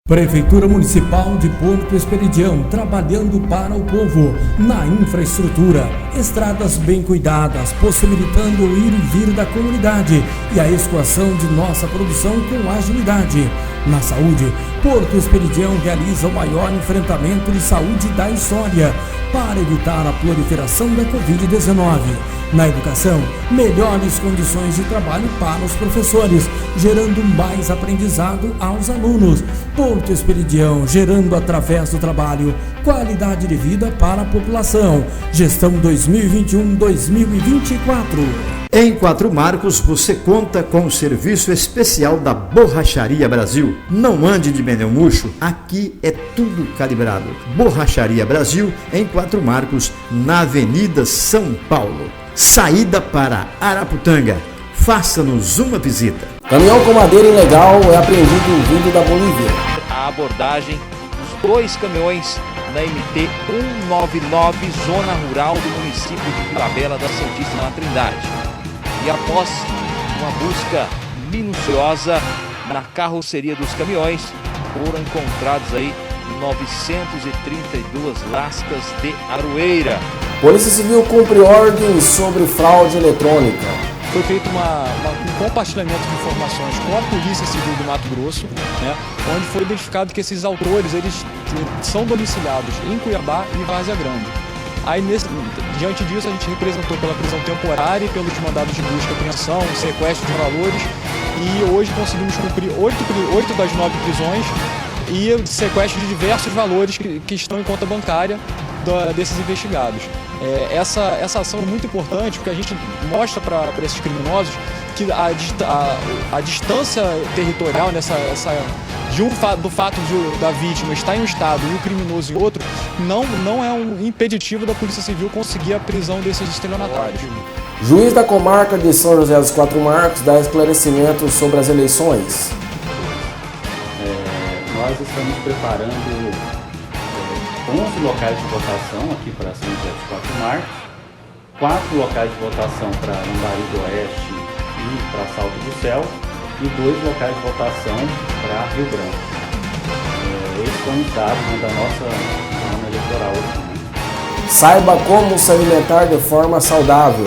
Prefeitura Municipal de Porto Esperidião, trabalhando para o povo, na infraestrutura, estradas bem cuidadas, possibilitando o ir e vir da comunidade e a escoação de nossa produção com agilidade. Na saúde, Porto Esperidião realiza o maior enfrentamento de saúde da história para evitar a proliferação da Covid-19. Na educação, melhores condições de trabalho para os professores, gerando mais aprendizado aos alunos. Porto Esperidião, gerando através do trabalho qualidade de vida para a população. Gestão 2021-2024. Em Quatro Marcos, você conta com o serviço especial da Borracharia Brasil. Não ande de pneu murcho, aqui é tudo calibrado. Borracharia Brasil, em Quatro Marcos, na Avenida São Paulo. Saída para Araputanga. Faça-nos uma visita. Caminhão com madeira ilegal é apreendido vindo da Bolívia. A abordagem dos dois caminhões da MT 199, zona rural do município de Vila Bela da Santíssima Trindade. E após uma busca minuciosa na carroceria dos caminhões, foram encontrados aí 932 lascas de aroeira. Polícia Civil cumpre ordens sobre fraude eletrônica. Foi feito um compartilhamento de informações com a Polícia Civil do Mato Grosso, onde foi identificado que esses autores eles são domiciliados em Cuiabá e Várzea Grande. Aí, diante disso, a gente representou pela prisão temporária e pelos mandados de busca, apreensão, sequestro de valores, e hoje conseguimos cumprir 8 das 9 prisões e sequestro de diversos valores que estão em conta bancária desses investigados. Essa ação é muito importante porque a gente mostra para esses criminosos que a distância territorial do fato da vítima estar em um estado e o criminoso em outro não é um impeditivo da Polícia Civil conseguir a prisão desses estelionatários. Juiz da comarca de São José dos Quatro Marcos dá esclarecimentos sobre as eleições. Nós estamos preparando 11 locais de votação aqui para São José dos Quatro Marcos, 4 locais de votação para Lambari do Oeste e para Salto do Céu e 2 locais de votação para Rio Branco. Esses são os dados da nossa zona eleitoral aqui. Saiba como se alimentar de forma saudável.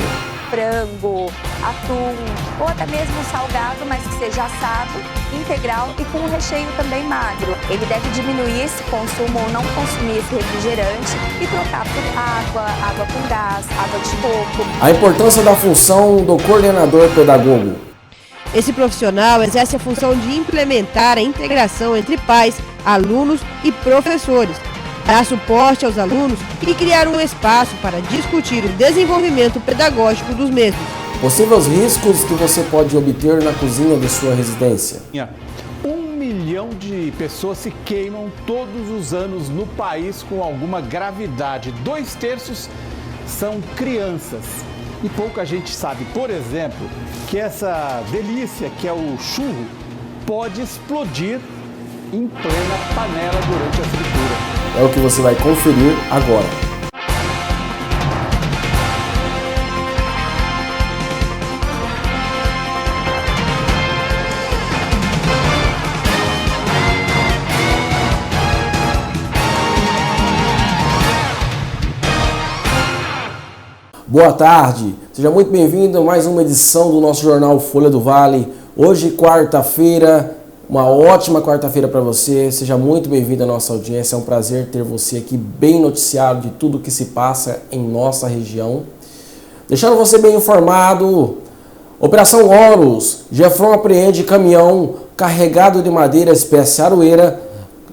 Frango, atum ou até mesmo salgado, mas que seja assado, integral e com um recheio também magro. Ele deve diminuir esse consumo ou não consumir esse refrigerante e trocar por água com gás, água de coco. A importância da função do coordenador pedagogo. Esse profissional exerce a função de implementar a integração entre pais, alunos e professores, dar suporte aos alunos e criar um espaço para discutir o desenvolvimento pedagógico dos mesmos. Possíveis riscos que você pode obter na cozinha de sua residência. 1 milhão de pessoas se queimam todos os anos no país com alguma gravidade. 2/3 são crianças. E pouca gente sabe, por exemplo, que essa delícia que é o churro pode explodir em plena panela durante a fritura. É o que você vai conferir agora. Boa tarde, seja muito bem-vindo a mais uma edição do nosso jornal Folha do Vale. Hoje, quarta-feira, uma ótima quarta-feira para você, seja muito bem-vindo à nossa audiência, é um prazer ter você aqui bem noticiado de tudo que se passa em nossa região. Deixando você bem informado, Operação Horus, Jefron apreende caminhão carregado de madeira espécie aroeira,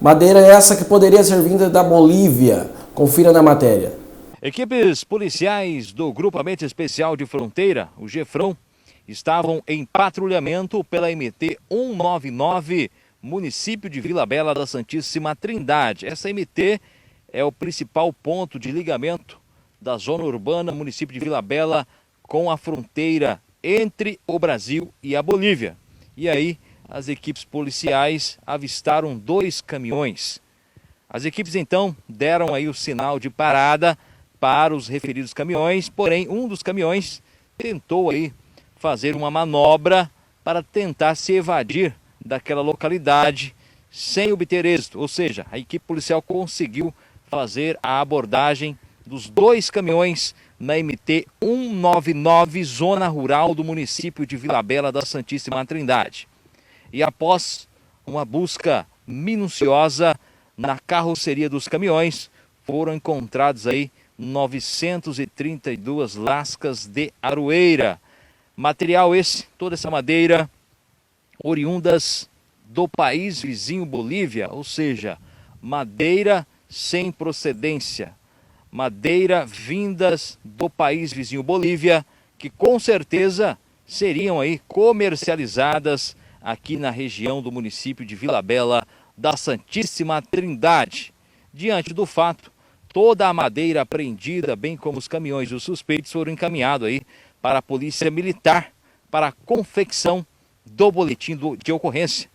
madeira essa que poderia ser vinda da Bolívia, confira na matéria. Equipes policiais do Grupamento Especial de Fronteira, o Jefron, estavam em patrulhamento pela MT 199, município de Vila Bela da Santíssima Trindade. Essa MT é o principal ponto de ligamento da zona urbana, município de Vila Bela, com a fronteira entre o Brasil e a Bolívia. E aí, as equipes policiais avistaram 2 caminhões. As equipes, então, deram aí o sinal de parada para os referidos caminhões, porém, um dos caminhões tentou aí fazer uma manobra para tentar se evadir daquela localidade, sem obter êxito, ou seja, a equipe policial conseguiu fazer a abordagem dos 2 caminhões na MT 199, zona rural do município de Vila Bela da Santíssima Trindade. E após uma busca minuciosa na carroceria dos caminhões, foram encontrados aí 932 lascas de aroeira. Material esse, toda essa madeira, oriundas do país vizinho Bolívia, ou seja, madeira sem procedência. Madeira vindas do país vizinho Bolívia, que com certeza seriam aí comercializadas aqui na região do município de Vila Bela da Santíssima Trindade. Diante do fato, toda a madeira apreendida, bem como os caminhões e os suspeitos, foram encaminhados aí para a Polícia Militar para a confecção do boletim de ocorrência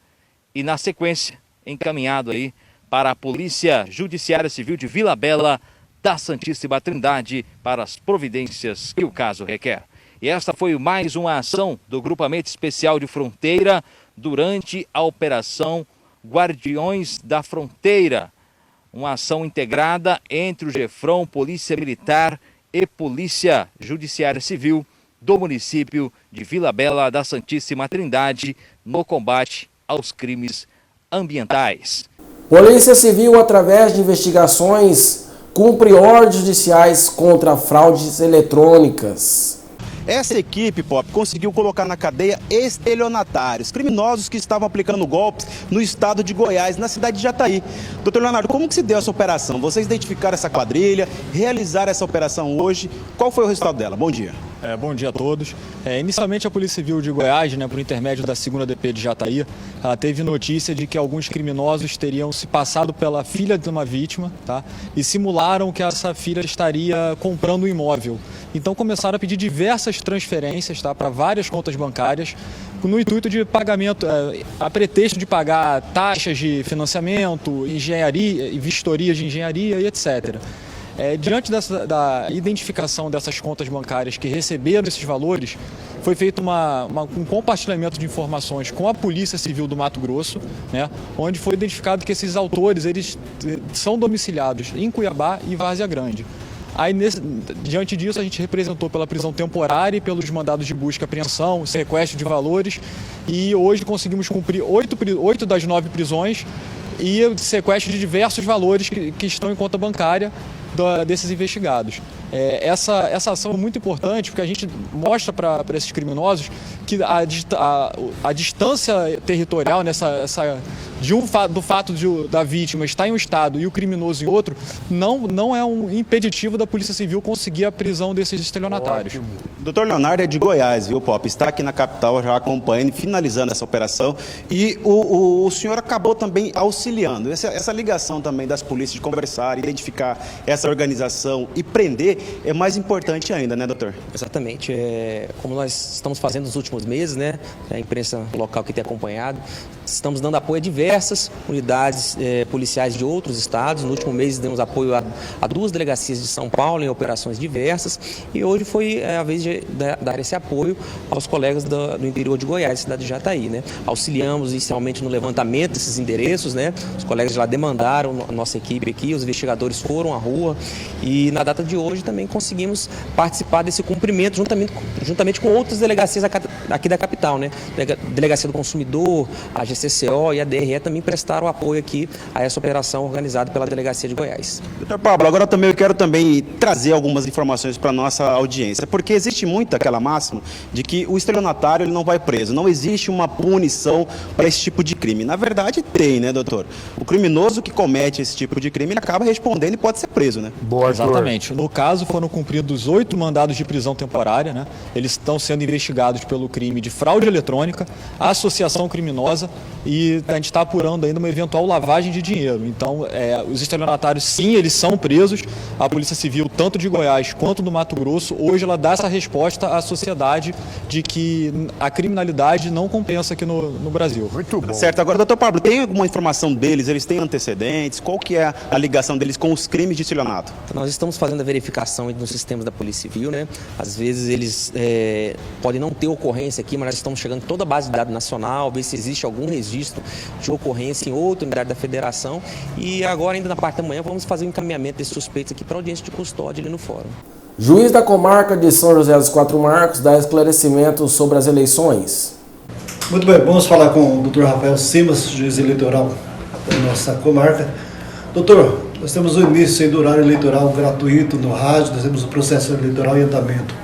e, na sequência, encaminhado aí para a Polícia Judiciária Civil de Vila Bela da Santíssima Trindade para as providências que o caso requer. E esta foi mais uma ação do Grupamento Especial de Fronteira durante a Operação Guardiões da Fronteira, uma ação integrada entre o Gefrão, Polícia Militar e Polícia Judiciária Civil do município de Vila Bela da Santíssima Trindade no combate aos crimes ambientais. Polícia Civil, através de investigações, cumpre ordens judiciais contra fraudes eletrônicas. Essa equipe, Pop, conseguiu colocar na cadeia estelionatários, criminosos que estavam aplicando golpes no estado de Goiás, na cidade de Jataí. Doutor Leonardo, como que se deu essa operação? Vocês identificaram essa quadrilha, realizaram essa operação hoje. Qual foi o resultado dela? Bom dia. Bom dia a todos. Inicialmente a Polícia Civil de Goiás, por intermédio da 2ª DP de Jataí, teve notícia de que alguns criminosos teriam se passado pela filha de uma vítima, tá? E simularam que essa filha estaria comprando um imóvel. Então começaram a pedir diversas transferências, tá, para várias contas bancárias, no intuito de pagamento, a pretexto de pagar taxas de financiamento, engenharia, vistorias de engenharia e etc. Diante da identificação dessas contas bancárias que receberam esses valores, foi feito um compartilhamento de informações com a Polícia Civil do Mato Grosso, né, onde foi identificado que esses autores eles são domiciliados em Cuiabá e Várzea Grande. Aí, diante disso, a gente representou pela prisão temporária e pelos mandados de busca e apreensão, sequestro de valores, e hoje conseguimos cumprir 8 das 9 prisões e sequestro de diversos valores que estão em conta bancária desses investigados. Essa ação é muito importante porque a gente mostra para esses criminosos que a distância territorial do fato da vítima estar em um estado e o criminoso em outro não é um impeditivo da Polícia Civil conseguir a prisão desses estelionatários. Doutor Leonardo é de Goiás, viu, Pop? Está aqui na capital já acompanhando e finalizando essa operação, e o senhor acabou também auxiliando. Essa ligação também das polícias de conversar, identificar essa organização e prender é mais importante ainda, né, doutor? Exatamente. Como nós estamos fazendo nos últimos meses, né, a imprensa local que tem acompanhado, estamos dando apoio a diversas unidades policiais de outros estados. No último mês demos apoio a 2 delegacias de São Paulo em operações diversas, e hoje foi a vez de dar esse apoio aos colegas do interior de Goiás, cidade de Jataí, né? Auxiliamos inicialmente no levantamento desses endereços, né? Os colegas de lá demandaram a nossa equipe aqui, os investigadores foram à rua, e na data de hoje também conseguimos participar desse cumprimento juntamente com outras delegacias aqui da capital, né? Delegacia do Consumidor, a GCCO e a DRE também prestaram apoio aqui a essa operação organizada pela Delegacia de Goiás. Doutor Pablo, agora eu quero também trazer algumas informações para a nossa audiência, porque existe muito aquela máxima de que o estelionatário ele não vai preso, não existe uma punição para esse tipo de crime. Na verdade tem, né, doutor? O criminoso que comete esse tipo de crime, ele acaba respondendo e pode ser preso, né? Boa, exatamente. No caso, foram cumpridos 8 mandados de prisão temporária, né? Eles estão sendo investigados pelo crime de fraude eletrônica, associação criminosa, e a gente está apurando ainda uma eventual lavagem de dinheiro. Então, os estelionatários, sim, eles são presos. A Polícia Civil, tanto de Goiás quanto do Mato Grosso, hoje ela dá essa resposta à sociedade de que a criminalidade não compensa aqui no Brasil. Muito bom. Certo. Agora, doutor Pablo, tem alguma informação deles? Eles têm antecedentes? Qual que é a ligação deles com os crimes de estelionato? Nós estamos fazendo a verificação nos sistemas da Polícia Civil, né? Às vezes eles podem não ter ocorrência aqui, mas nós estamos chegando toda a base de dados nacional, ver se existe algum registro registro de ocorrência em outra unidade da federação e agora, ainda na parte da manhã, vamos fazer o encaminhamento desses suspeitos aqui para audiência de custódia ali no fórum. Juiz da comarca de São José dos Quatro Marcos dá esclarecimento sobre as eleições. Muito bem, vamos falar com o Dr. Rafael Simas, juiz eleitoral da nossa comarca. Doutor, nós temos o início do horário eleitoral gratuito no rádio, nós temos o processo eleitoral em andamento.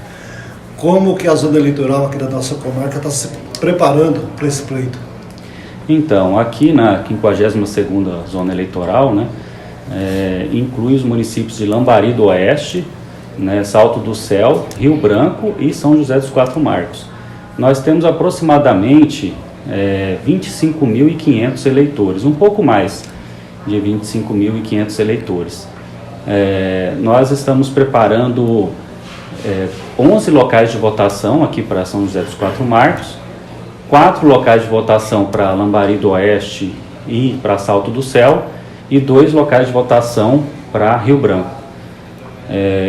Como que a zona eleitoral aqui da nossa comarca está se preparando para esse pleito? Então, aqui na 52ª zona eleitoral, né, inclui os municípios de Lambari do Oeste, né, Salto do Céu, Rio Branco e São José dos Quatro Marcos. Nós temos aproximadamente 25.500 eleitores, um pouco mais de 25.500 eleitores. Nós estamos preparando 11 locais de votação aqui para São José dos Quatro Marcos, 4 locais de votação para Lambari do Oeste e para Salto do Céu e 2 locais de votação para Rio Branco.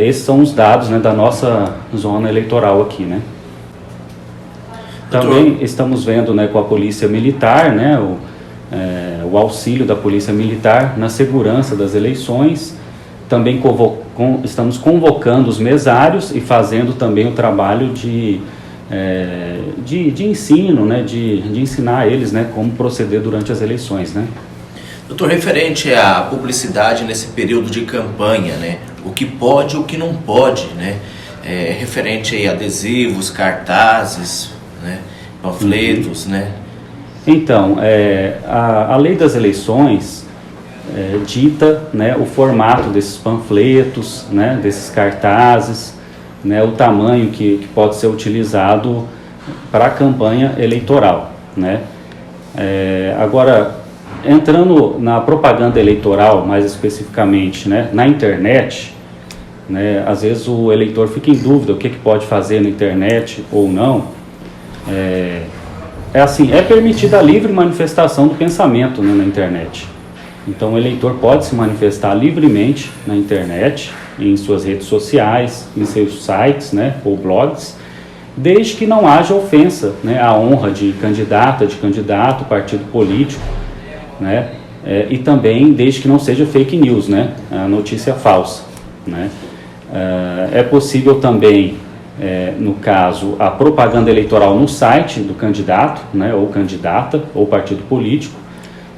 Esses são os dados, né, da nossa zona eleitoral aqui, né? Também estamos vendo, né, com a Polícia Militar, né, o auxílio da Polícia Militar na segurança das eleições. Também estamos convocando os mesários e fazendo também o trabalho de ensino, né, de ensinar eles, né, como proceder durante as eleições, né? Doutor, referente à publicidade nesse período de campanha, né, o que pode e o que não pode, né, referente aí a adesivos, cartazes, né, panfletos, né? Então, a lei das eleições dita, né, o formato desses panfletos, né, desses cartazes, né, o tamanho que pode ser utilizado para a campanha eleitoral, né? Agora, entrando na propaganda eleitoral, mais especificamente, né, na internet, né, às vezes o eleitor fica em dúvida o que pode fazer na internet ou não. É permitida a livre manifestação do pensamento, né, na internet. Então o eleitor pode se manifestar livremente na internet, em suas redes sociais, em seus sites, né, ou blogs, desde que não haja ofensa, né, à honra de candidata, de candidato, partido político, né, e também desde que não seja fake news, né, a notícia falsa, né. É possível também, no caso, a propaganda eleitoral no site do candidato, né, ou candidata, ou partido político,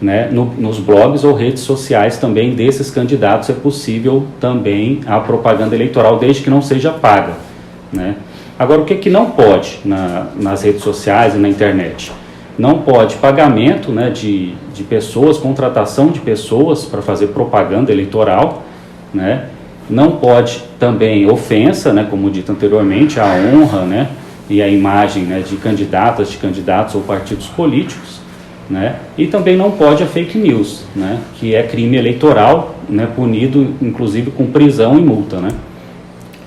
né, nos blogs ou redes sociais também desses candidatos é possível também a propaganda eleitoral, desde que não seja paga, né. Agora, o que não pode nas redes sociais e na internet? Não pode pagamento, né, de pessoas, contratação de pessoas para fazer propaganda eleitoral, né. Não pode também ofensa, né, como dito anteriormente, a honra, né, e a imagem, né, de candidatas, de candidatos ou partidos políticos, né, e também não pode a fake news, né, que é crime eleitoral, né, punido inclusive com prisão e multa, né.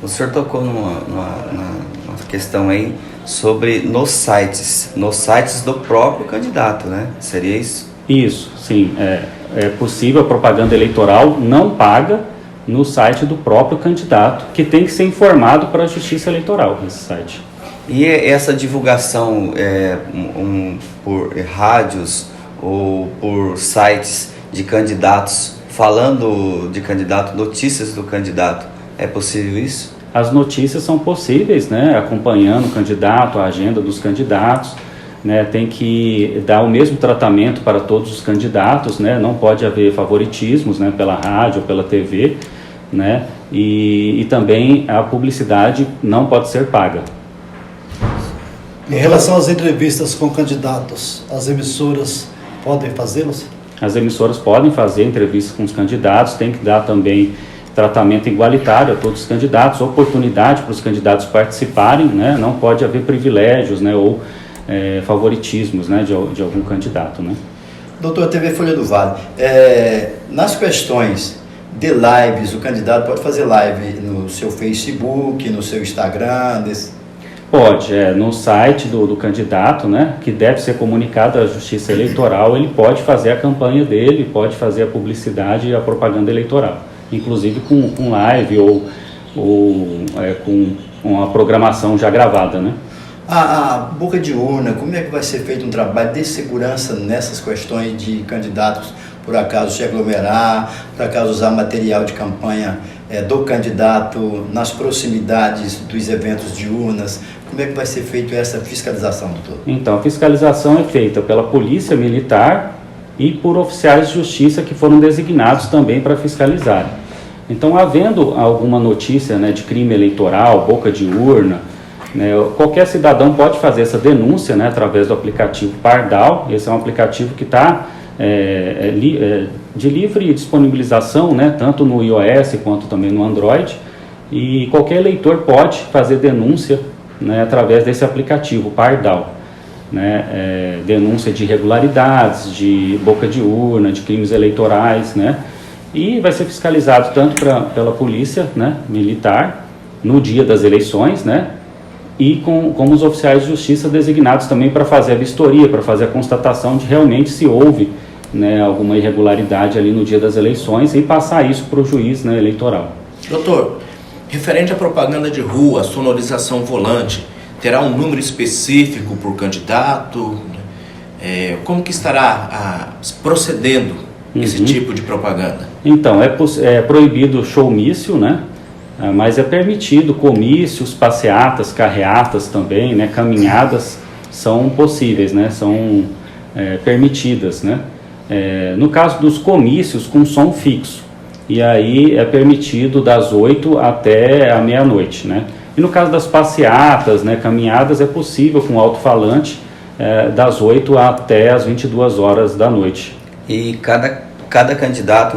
O senhor tocou numa questão aí sobre nos sites do próprio candidato, né? Seria isso? Isso, sim. É possível a propaganda eleitoral não paga no site do próprio candidato, que tem que ser informado para a Justiça Eleitoral nesse site. E essa divulgação por rádios ou por sites de candidatos, falando de candidato, notícias do candidato, é possível isso? As notícias são possíveis, né, acompanhando o candidato, a agenda dos candidatos, né, tem que dar o mesmo tratamento para todos os candidatos, né, não pode haver favoritismos, né, pela rádio ou pela TV, né, e também a publicidade não pode ser paga. Em relação às entrevistas com candidatos, as emissoras podem fazê-las? As emissoras podem fazer entrevistas com os candidatos, tem que dar também tratamento igualitário a todos os candidatos, oportunidade para os candidatos participarem, né? Não pode haver privilégios, né, ou favoritismos, né, de algum candidato, né? Doutor, TV Folha do Vale, nas questões de lives, o candidato pode fazer live no seu Facebook, no seu Instagram? Pode, no site do candidato, né, que deve ser comunicado à Justiça Eleitoral, ele pode fazer a campanha dele, pode fazer a publicidade e a propaganda eleitoral, inclusive com live ou com uma programação já gravada, né? A boca de urna, como é que vai ser feito um trabalho de segurança nessas questões de candidatos, por acaso se aglomerar, por acaso usar material de campanha do candidato nas proximidades dos eventos de urnas? Como é que vai ser feita essa fiscalização, doutor? Então, a fiscalização é feita pela Polícia Militar e por oficiais de justiça que foram designados também para fiscalizar. Então, havendo alguma notícia, né, de crime eleitoral, boca de urna, né, qualquer cidadão pode fazer essa denúncia, né, através do aplicativo Pardal. Esse é um aplicativo que está de livre disponibilização, né, tanto no iOS quanto também no Android, e qualquer eleitor pode fazer denúncia, né, através desse aplicativo Pardal, né, denúncia de irregularidades, de boca de urna, de crimes eleitorais, né, e vai ser fiscalizado tanto pela polícia, né, militar no dia das eleições, né, e com os oficiais de justiça designados também para fazer a vistoria, para fazer a constatação de realmente se houve, né, alguma irregularidade ali no dia das eleições e passar isso para o juiz, né, eleitoral. Doutor, referente à propaganda de rua, a sonorização volante, terá um número específico por candidato? Como que estará procedendo esse tipo de propaganda? Então, é proibido showmício, né? Mas é permitido comícios, passeatas, carreatas também, né? Caminhadas são possíveis, né? São permitidas, né? No caso dos comícios, com som fixo, e aí é permitido das 8 até a meia-noite, né? E no caso das passeatas, né, caminhadas, é possível com alto-falante das 8 até as 22 horas da noite. E cada candidato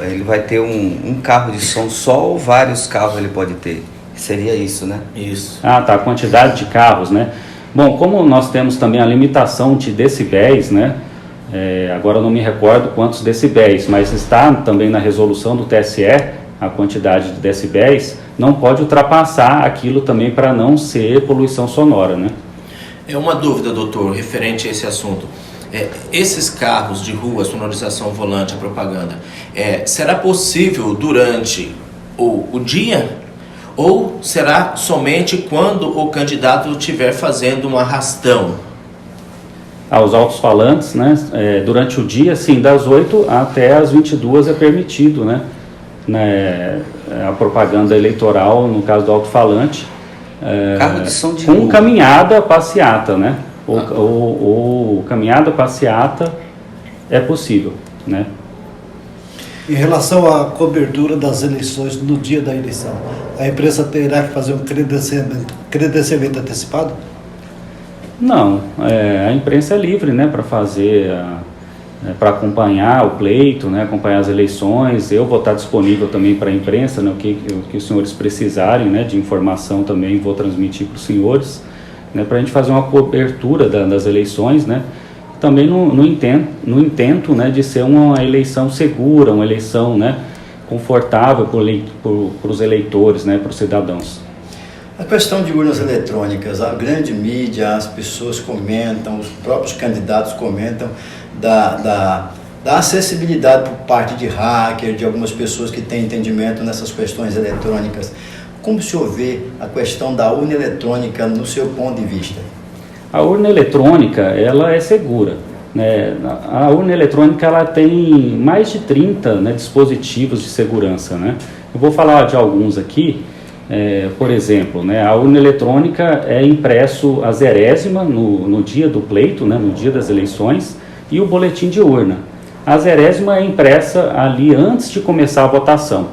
ele vai ter um carro de som só ou vários carros ele pode ter? Seria isso, né? Isso. Ah, tá, a quantidade de carros, né? Bom, como nós temos também a limitação de decibéis, né? Agora eu não me recordo quantos decibéis, mas está também na resolução do TSE a quantidade de decibéis, não pode ultrapassar aquilo também para não ser poluição sonora, né? É uma dúvida, doutor, referente a esse assunto. Esses carros de rua, sonorização volante, a propaganda, será possível durante o dia ou será somente quando o candidato estiver fazendo um arrastão? Aos altos-falantes, né? Durante o dia, sim, das 8 até as 22 é permitido, né? A propaganda eleitoral, no caso do alto-falante, carro de som de com rua. Caminhada passeata, né? Ou caminhada passeata é possível, né? Em relação à cobertura das eleições no dia da eleição, a imprensa terá que fazer um credenciamento antecipado? Não, a imprensa é livre, né, para fazer, para acompanhar o pleito, né, acompanhar as eleições. Eu vou estar disponível também para a imprensa, né, o que os senhores precisarem, né, de informação também vou transmitir para os senhores, né, para a gente fazer uma cobertura das eleições, né, também no intento, né, de ser uma eleição segura, uma eleição, né, confortável para os eleitores, né, para os cidadãos. A questão de urnas eletrônicas, a grande mídia, as pessoas comentam, os próprios candidatos comentam da acessibilidade por parte de hacker, de algumas pessoas que têm entendimento nessas questões eletrônicas. Como o senhor vê a questão da urna eletrônica no seu ponto de vista? A urna eletrônica, ela é segura, né? A urna eletrônica, ela tem mais de 30, né, dispositivos de segurança, né? Eu vou falar de alguns aqui. Por exemplo, né, a urna eletrônica é impresso a zerésima no dia do pleito, né, no dia das eleições, e o boletim de urna. A zerésima é impressa ali antes de começar a votação.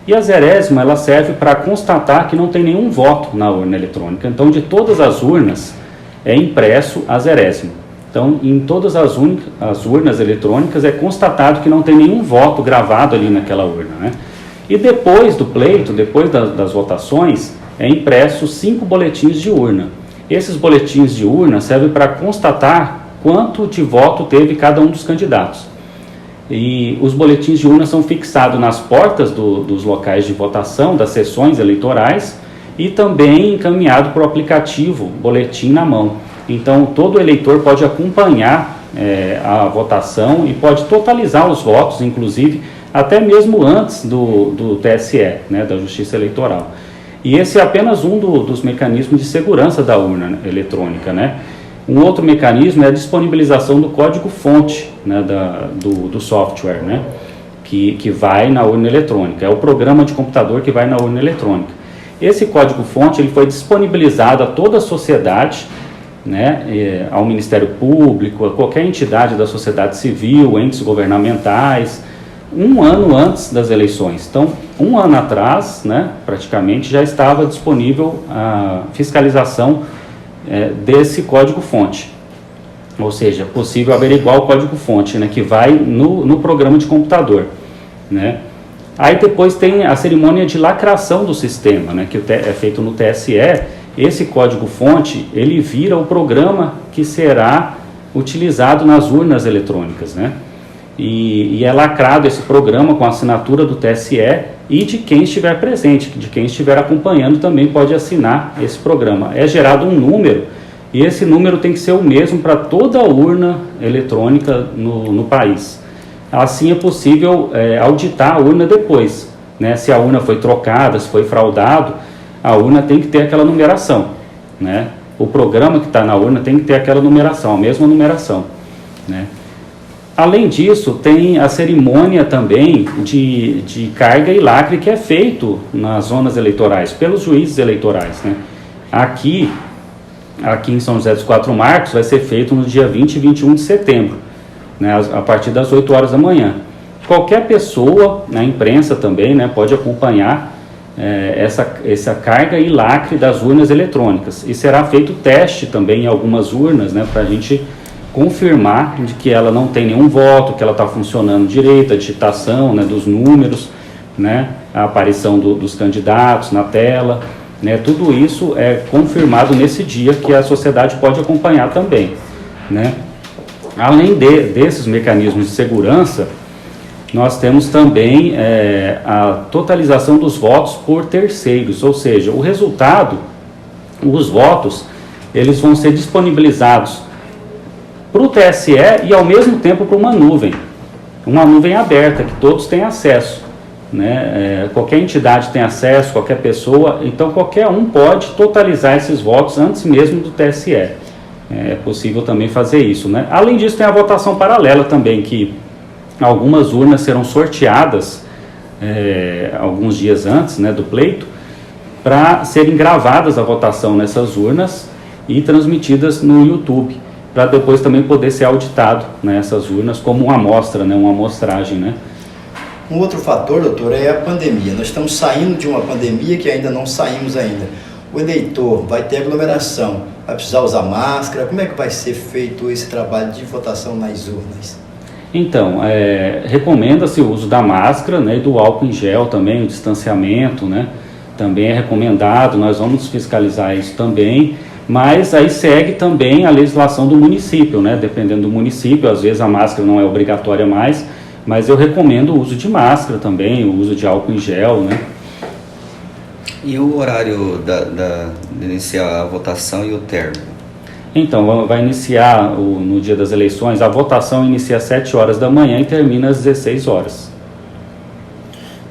E a zerésima, ela serve para constatar que não tem nenhum voto na urna eletrônica. Então, de todas as urnas, é impresso a zerésima. Então, em todas as urnas eletrônicas, é constatado que não tem nenhum voto gravado ali naquela urna, né? E depois do pleito, depois das votações, é impresso 5 boletins de urna. Esses boletins de urna servem para constatar quanto de voto teve cada um dos candidatos. E os boletins de urna são fixados nas portas dos locais de votação, das sessões eleitorais, e também encaminhado para o aplicativo Boletim na Mão. Então, todo eleitor pode acompanhar a votação e pode totalizar os votos, inclusive, até mesmo antes do TSE, né, da Justiça Eleitoral. E esse é apenas um dos mecanismos de segurança da urna eletrônica, né? Um outro mecanismo é a disponibilização do código-fonte, né, do software, né, que vai na urna eletrônica. É o programa de computador que vai na urna eletrônica. Esse código-fonte ele foi disponibilizado a toda a sociedade, né, ao Ministério Público, a qualquer entidade da sociedade civil, entes governamentais, um ano antes das eleições. Então, um ano atrás, né, praticamente, já estava disponível a fiscalização desse código-fonte. Ou seja, é possível averiguar o código-fonte, né, que vai no programa de computador, né. Aí depois tem a cerimônia de lacração do sistema, né, que é feito no TSE. Esse código-fonte, ele vira o programa que será utilizado nas urnas eletrônicas, né. E é lacrado esse programa com a assinatura do TSE e de quem estiver presente, de quem estiver acompanhando também pode assinar esse programa. É gerado um número e esse número tem que ser o mesmo para toda a urna eletrônica no país. Assim é possível auditar a urna depois, né? Se a urna foi trocada, se foi fraudado, a urna tem que ter aquela numeração, né? O programa que está na urna tem que ter aquela numeração, a mesma numeração, né? Além disso, tem a cerimônia também de carga e lacre que é feito nas zonas eleitorais, pelos juízes eleitorais, né? Aqui em São José dos Quatro Marcos vai ser feito no dia 20 e 21 de setembro, né, a partir das 8 horas da manhã. Qualquer pessoa, na imprensa também, né, pode acompanhar essa carga e lacre das urnas eletrônicas. E será feito teste também em algumas urnas, né, para a gente confirmar de que ela não tem nenhum voto, que ela está funcionando direito, a digitação, né, dos números, né, a aparição dos candidatos na tela, né, tudo isso é confirmado nesse dia que a sociedade pode acompanhar também, né. Além desses mecanismos de segurança, nós temos também a totalização dos votos por terceiros, ou seja, o resultado, os votos, eles vão ser disponibilizados para o TSE e ao mesmo tempo para uma nuvem aberta, que todos têm acesso, né? Qualquer entidade tem acesso, qualquer pessoa, então qualquer um pode totalizar esses votos antes mesmo do TSE. É possível também fazer isso, né? Além disso, tem a votação paralela também, que algumas urnas serão sorteadas alguns dias antes, né, do pleito, para serem gravadas a votação nessas urnas e transmitidas no YouTube, para depois também poder ser auditado nessas urnas como uma amostra, né, uma amostragem, né. Um outro fator, doutor, é a pandemia. Nós estamos saindo de uma pandemia que ainda não saímos ainda. O eleitor vai ter aglomeração, vai precisar usar máscara. Como é que vai ser feito esse trabalho de votação nas urnas? Então, recomenda-se o uso da máscara, né, e do álcool em gel também, o distanciamento, né, também é recomendado. Nós vamos fiscalizar isso também. Mas aí segue também a legislação do município, né? Dependendo do município, às vezes a máscara não é obrigatória mais, mas eu recomendo o uso de máscara também, o uso de álcool em gel, né? E o horário de iniciar a votação e o término? Então, vai iniciar no dia das eleições, a votação inicia às 7 horas da manhã e termina às 16 horas.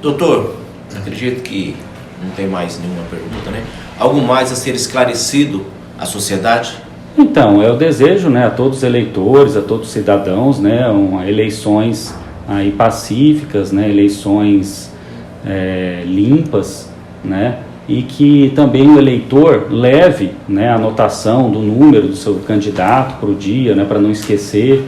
Doutor, acredito que não tem mais nenhuma pergunta, né? Algo mais a ser esclarecido à sociedade? Então, eu desejo, né, a todos os eleitores, a todos os cidadãos, né, eleições aí pacíficas, né, eleições limpas, né, e que também o eleitor leve, né, a anotação do número do seu candidato para o dia, né, para não esquecer.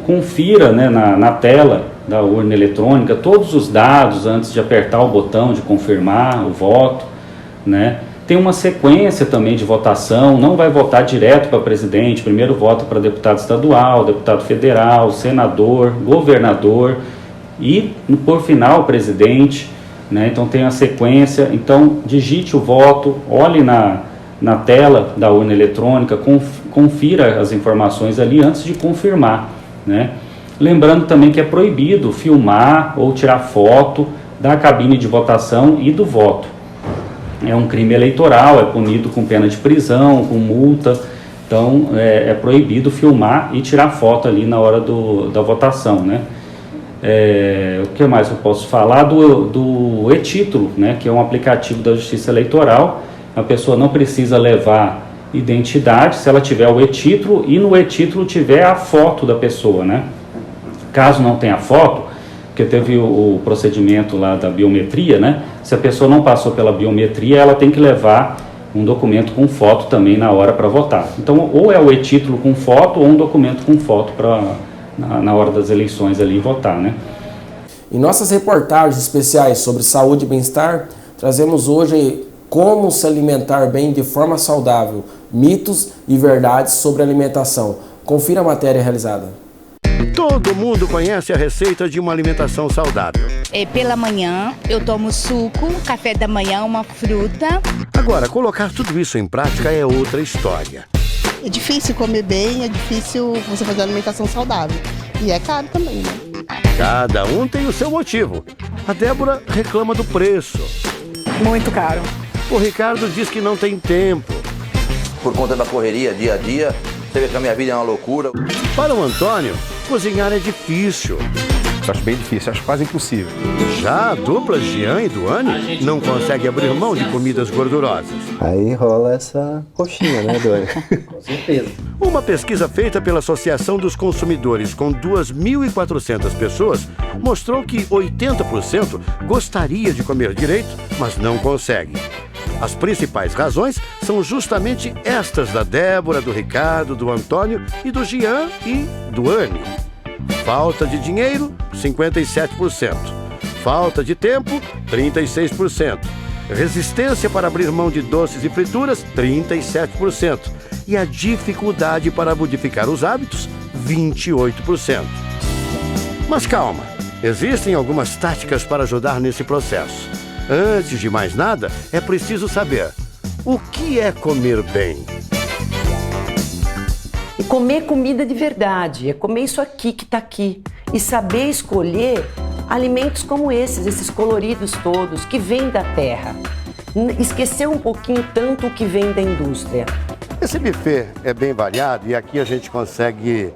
Confira, né, na tela da urna eletrônica todos os dados antes de apertar o botão de confirmar o voto, né. Tem uma sequência também de votação, não vai votar direto para presidente, primeiro vota para deputado estadual, deputado federal, senador, governador e, por final, presidente, né? Então tem a sequência. Então digite o voto, olhe na tela da urna eletrônica, confira as informações ali antes de confirmar, né? Lembrando também que é proibido filmar ou tirar foto da cabine de votação e do voto. É um crime eleitoral, é punido com pena de prisão, com multa. Então é proibido filmar e tirar foto ali na hora da votação, né? O que mais eu posso falar? Do e-título, né, que é um aplicativo da Justiça Eleitoral. A pessoa não precisa levar identidade, se ela tiver o e-título e no e-título tiver a foto da pessoa, né? Caso não tenha foto, porque teve o procedimento lá da biometria, né? Se a pessoa não passou pela biometria, ela tem que levar um documento com foto também na hora para votar. Então, ou é o e-título com foto ou um documento com foto para na hora das eleições ali votar, né? Em nossas reportagens especiais sobre saúde e bem-estar, trazemos hoje como se alimentar bem de forma saudável, mitos e verdades sobre alimentação. Confira a matéria realizada. Todo mundo conhece a receita de uma alimentação saudável. Pela manhã eu tomo suco, café da manhã, uma fruta. Agora, colocar tudo isso em prática é outra história. É difícil comer bem, é difícil você fazer alimentação saudável. E é caro também, né? Cada um tem o seu motivo. A Débora reclama do preço. Muito caro. O Ricardo diz que não tem tempo. Por conta da correria, dia a dia, você vê que a minha vida é uma loucura. Para o Antônio, cozinhar é difícil. Acho bem difícil, acho quase impossível. Já a dupla Jean e Duane não consegue abrir mão de comidas gordurosas. Aí rola essa coxinha, né, Duane? Com certeza. Uma pesquisa feita pela Associação dos Consumidores com 2.400 pessoas mostrou que 80% gostaria de comer direito, mas não consegue. As principais razões são justamente estas da Débora, do Ricardo, do Antônio e do Jean e Duane. Falta de dinheiro, 57%. Falta de tempo, 36%. Resistência para abrir mão de doces e frituras, 37%. E a dificuldade para modificar os hábitos, 28%. Mas calma, existem algumas táticas para ajudar nesse processo. Antes de mais nada, é preciso saber o que é comer bem. E comer comida de verdade, é comer isso aqui que está aqui. E saber escolher alimentos como esses coloridos todos, que vêm da terra. Esquecer um pouquinho tanto o que vem da indústria. Esse buffet é bem variado e aqui a gente consegue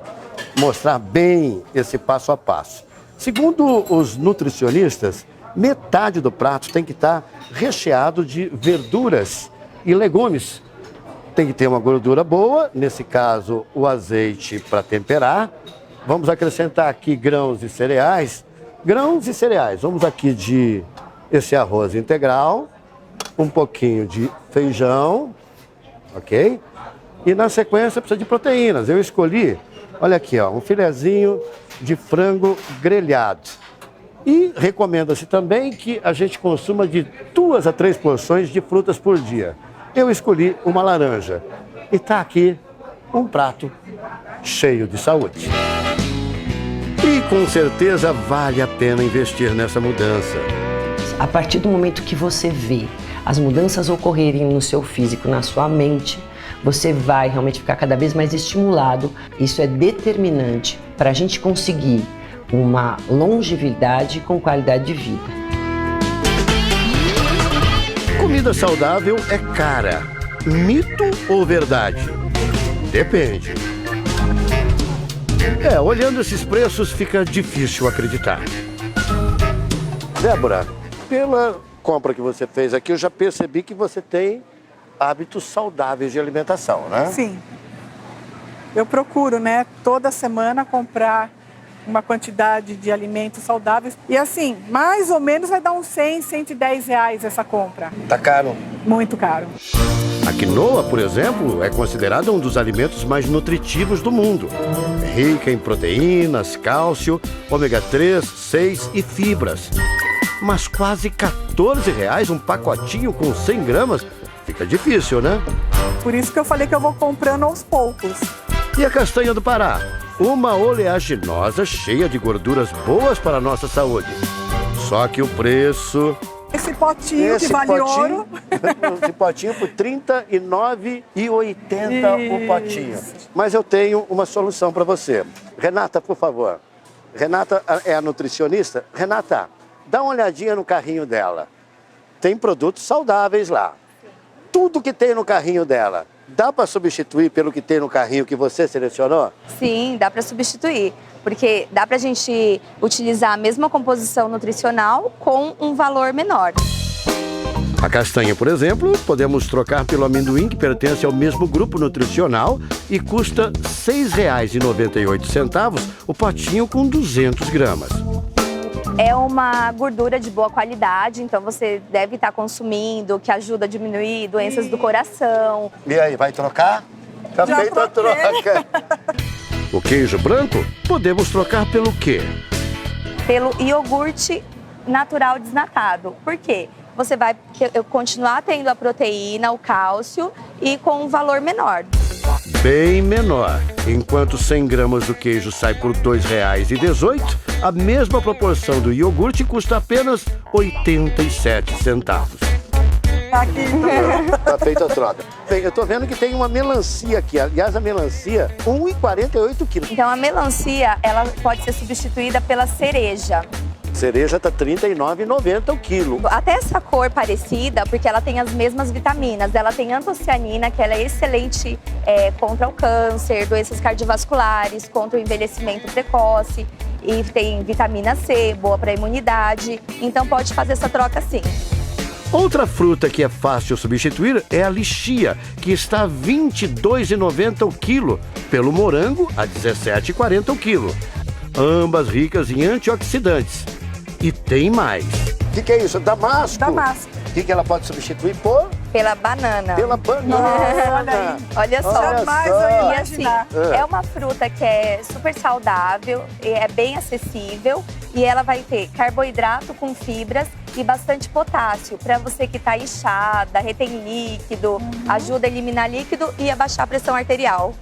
mostrar bem esse passo a passo. Segundo os nutricionistas, metade do prato tem que estar recheado de verduras e legumes. Tem que ter uma gordura boa, nesse caso o azeite para temperar. Vamos acrescentar aqui grãos e cereais. Grãos e cereais, vamos aqui de esse arroz integral, um pouquinho de feijão, ok? E na sequência precisa de proteínas. Eu escolhi, olha aqui, ó, um filezinho de frango grelhado. E recomenda-se também que a gente consuma de 2 a 3 porções de frutas por dia. Eu escolhi uma laranja. E está aqui um prato cheio de saúde. E com certeza vale a pena investir nessa mudança. A partir do momento que você vê as mudanças ocorrerem no seu físico, na sua mente, você vai realmente ficar cada vez mais estimulado. Isso é determinante para a gente conseguir uma longevidade com qualidade de vida. Comida saudável é cara. Mito ou verdade? Depende. Olhando esses preços fica difícil acreditar. Débora, pela compra que você fez aqui, eu já percebi que você tem hábitos saudáveis de alimentação, né? Sim. Eu procuro, né, toda semana comprar uma quantidade de alimentos saudáveis. E assim, mais ou menos vai dar uns 100, 110 reais essa compra. Tá caro? Muito caro. A quinoa, por exemplo, é considerada um dos alimentos mais nutritivos do mundo. É rica em proteínas, cálcio, ômega 3, 6 e fibras. Mas quase 14 reais um pacotinho com 100 gramas? Fica difícil, né? Por isso que eu falei que eu vou comprando aos poucos. E a castanha do Pará? Uma oleaginosa cheia de gorduras boas para a nossa saúde. Só que o preço... Esse potinho que vale ouro. Esse potinho por R$ 39,80 o potinho. Mas eu tenho uma solução para você. Renata, por favor. Renata é a nutricionista. Renata, dá uma olhadinha no carrinho dela. Tem produtos saudáveis lá. Tudo que tem no carrinho dela. Dá para substituir pelo que tem no carrinho que você selecionou? Sim, dá para substituir, porque dá para a gente utilizar a mesma composição nutricional com um valor menor. A castanha, por exemplo, podemos trocar pelo amendoim, que pertence ao mesmo grupo nutricional e custa R$ 6,98 o potinho com 200 gramas. É uma gordura de boa qualidade, então você deve estar consumindo, que ajuda a diminuir doenças do coração. E aí, vai trocar? Também tá troca. O queijo branco podemos trocar pelo quê? Pelo iogurte natural desnatado. Por quê? Você vai continuar tendo a proteína, o cálcio e com um valor menor. Bem menor. Enquanto 100 gramas do queijo sai por R$ 2,18, a mesma proporção do iogurte custa apenas 87 centavos. Tá feita a troca. Bem, eu tô vendo que tem uma melancia aqui. Aliás, a melancia, 1,48 quilos. Então, a melancia, ela pode ser substituída pela cereja. Cereja tá R$ 39,90 o quilo. Até essa cor parecida, porque ela tem as mesmas vitaminas. Ela tem antocianina, que ela é excelente contra o câncer, doenças cardiovasculares, contra o envelhecimento precoce. E tem vitamina C, boa para a imunidade. Então pode fazer essa troca sim. Outra fruta que é fácil substituir é a lixia, que está a R$ 22,90 o quilo, pelo morango a R$ 17,40 o quilo. Ambas ricas em antioxidantes. E tem mais. O que é isso? Damasco? Damasco. O que ela pode substituir por? Pela banana. Pela banana. Olha só. Jamais eu ia E assim, imaginar. é uma fruta que é super saudável, é bem acessível e ela vai ter carboidrato com fibras e bastante potássio. Para você que está inchada, retém líquido, ajuda a eliminar líquido e a baixar a pressão arterial.